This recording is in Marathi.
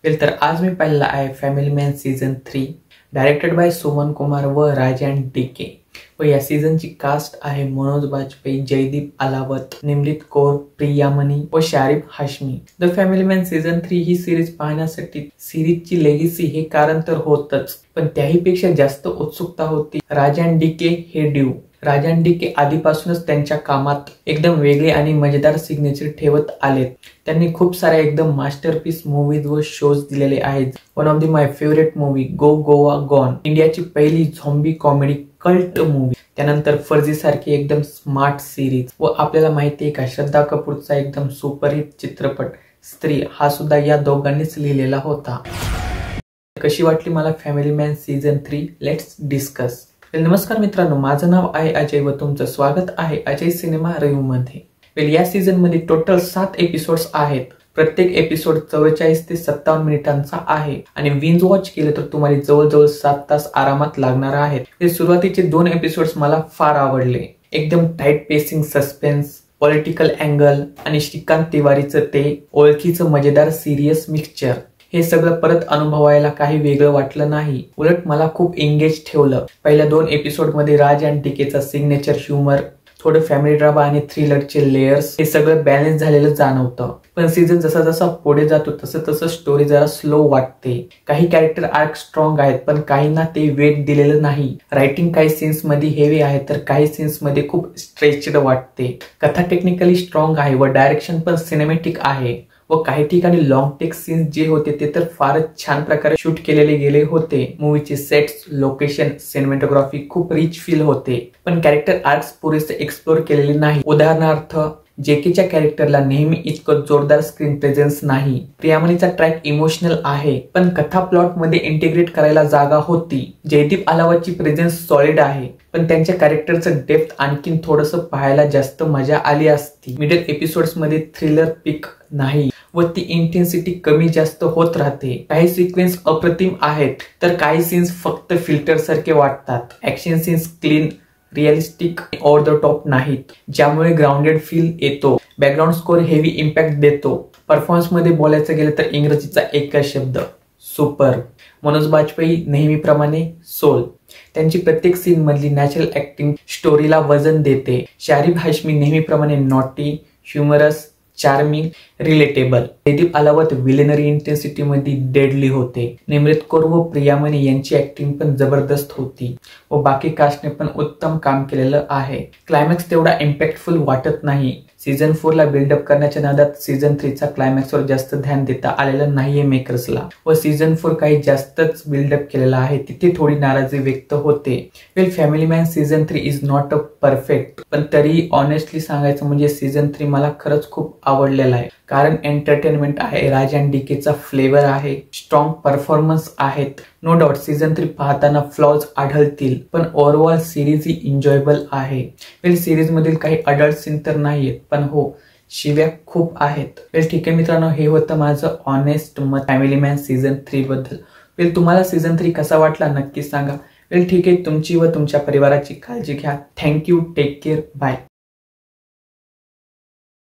तर आज मी पाहिलेला आहे family man season 3 directed by Suman Kumar व राजन डीके। व या सीझनची कास्ट आहे मनोज बाजपेयी, जयदीप अलावत, निमृत कौर, प्रियामणी व Sharif Hashmi. The family man season 3 he series पाहण्यासाठी सिरीजची लेगेसी हे कारण तर होतच, पण त्याहीपेक्षा जास्त उत्सुकता होती राजन डीके हे ड्यू। राजन डीके आधीपासूनच त्यांच्या कामात एकदम वेगळे आणि मजेदार सिग्नेचर ठेवत आलेत। त्यांनी खूप सारे एकदम मास्टरपीस मूवीज व शोज दिलेले आहेत। One of the my favourite movie go Goa gone, इंडियाची पहिली झॉम्बी कॉमेडी कल्ट मूवी, त्यानंतर फर्जी सारखी एकदम स्मार्ट सिरीज, व आपल्याला माहिती आहे का श्रद्धा कपूरचा एकदम सुपरहिट चित्रपट स्त्री हा सुद्धा या दोघांनीच लिहिलेला होता। कशी वाटली मला family man season 3? Let's discuss. नमस्कार मित्रांनो, माझं नाव आहे अजय व तुमचं स्वागत आहे अजय सिनेमा रिव्ह्यू मध्ये। या सीझन मध्ये टोटल 7 एपिसोड्स आहेत। प्रत्येक एपिसोड 44 ते 57 मिनिटांचा आहे आणि विंज वॉच केले तर तुम्हाला जवळजवळ 7 तास आरामात लागणार आहेत। सुरुवातीचे 2 एपिसोड्स मला फार आवडले। एकदम tight pacing, suspense, political angle आणि श्रीकांत तिवारीचं ते ओळखीचं मजेदार सिरियस मिक्सचर, हे सगळं परत अनुभवायला काही वेगळं वाटलं नाही, उलट मला खूप एंगेज ठेवलं। पहिल्या 2 एपिसोड मध्ये राज आणि डीकेचा सिग्नेचर ह्युमर, थोडं फॅमिली ड्रामा आणि थ्रिलरचे लेयर्स, हे सगळं बॅलन्स झालेलं जाणवतं। पण सीझन जसा जसा पुढे जातो तसं तसं स्टोरी जरा स्लो वाटते। काही कॅरेक्टर आर्क स्ट्रॉंग आहेत, पण काहींना ते वेट दिलेलं नाही। रायटिंग काही सीन्स मध्ये हेवी आहे तर काही सीन्स मध्ये खूप स्ट्रेच्ड वाटते। कथा टेक्निकली स्ट्रॉंग आहे व डायरेक्शन पण सिनेमॅटिक आहे व काही ठिकाणी लॉंग टेक सीन्स जे होते ते तर फारच छान प्रकारे शूट केलेले गेले होते। मूवीचे सेट्स, लोकेशन, सिनेमॅटोग्राफी खूप रिच फील होते, पण कॅरेक्टर आर्क्स पुरेसे एक्सप्लोर केलेले नाही। उदाहरणार्थ जेकेच्या कॅरेक्टरला नेहमी इतकं जोरदार स्क्रीन प्रेझेन्स नाही। प्रियामणीचा ट्रॅक इमोशनल आहे, पण कथा प्लॉट मध्ये इंटिग्रेट करायला जागा होती। जयदीप अलावतची प्रेझेन्स सॉलिड आहे, पण त्यांच्या कॅरेक्टरचं डेप्थ आणखीन थोडंसं पाहायला जास्त मजा आली असती। मिडल एपिसोड्स मध्ये थ्रिलर पीक नाही व ती इंटेन्सिटी कमी जास्त होत राहते। काही सिक्वेन्स अप्रतिम आहेत तर काही सीन्स फक्त फिल्टर सारखे वाटतात। Action scenes clean, realistic, over the top नाहीत, ज्यामुळे ग्राउंडेड फील येतो। बॅकग्राऊंड स्कोर हेवी इम्पॅक्ट देतो। परफॉर्मन्स मध्ये बोलायचं गेलं तर इंग्रजीचा एकच शब्द, सुपर। मनोज बाजपेयी नेहमीप्रमाणे सोल, त्यांची प्रत्येक सीन मधली नॅचरल ऍक्टिंग स्टोरीला वजन देते। शारिफ हाशमी नेहमीप्रमाणे naughty, humorous, charming, relatable. Jaideep Ahlawat villainy intensity मध्ये डेडली होते। निमृत कौर व प्रियामणी यांची ऍक्टिंग पण जबरदस्त होती व बाकी कास्टने पण उत्तम काम केलेलं आहे। क्लायमॅक्स तेवढा इम्पॅक्टफुल वाटत नाही। सीझन 4 ला बिल्डअप करण्याच्या नादात सीझन 3 चा क्लायमॅक्सवर जास्त ध्यान देता आलेलं नाहीये मेकर्सला व सीझन 4 काही जास्तच बिल्डअप केलेला आहे, तिथे थोडी नाराजी व्यक्त होते। Family man season 3 is not a perfect, पण तरी ऑनेस्टली सांगायचं म्हणजे सीझन 3 मला खरंच खूप आवडलेला आहे। कारण एंटरटेनमेंट आहे, राज आणि डीकेचा फ्लेवर आहे, स्ट्रॉंग परफॉर्मन्स आहेत। नो डाऊट सीझन 3 पाहताना फ्लॉज आढळतील, पण ओव्हरऑल सिरीज ही एन्जॉयबल आहे। सिरीज मधील काही अडल्ट सीन तर नाहीयेत, पण हो शिव्या खूप आहेत। ठीक आहे मित्रांनो, हे होतं माझं ऑनेस्ट मत फॅमिली मॅन सीझन 3 बद्दल। तुम्हाला सीझन 3 कसा वाटला नक्की सांगा। ठीक आहे, तुमची व तुमच्या परिवाराची काळजी घ्या। Thank you, take care, bye.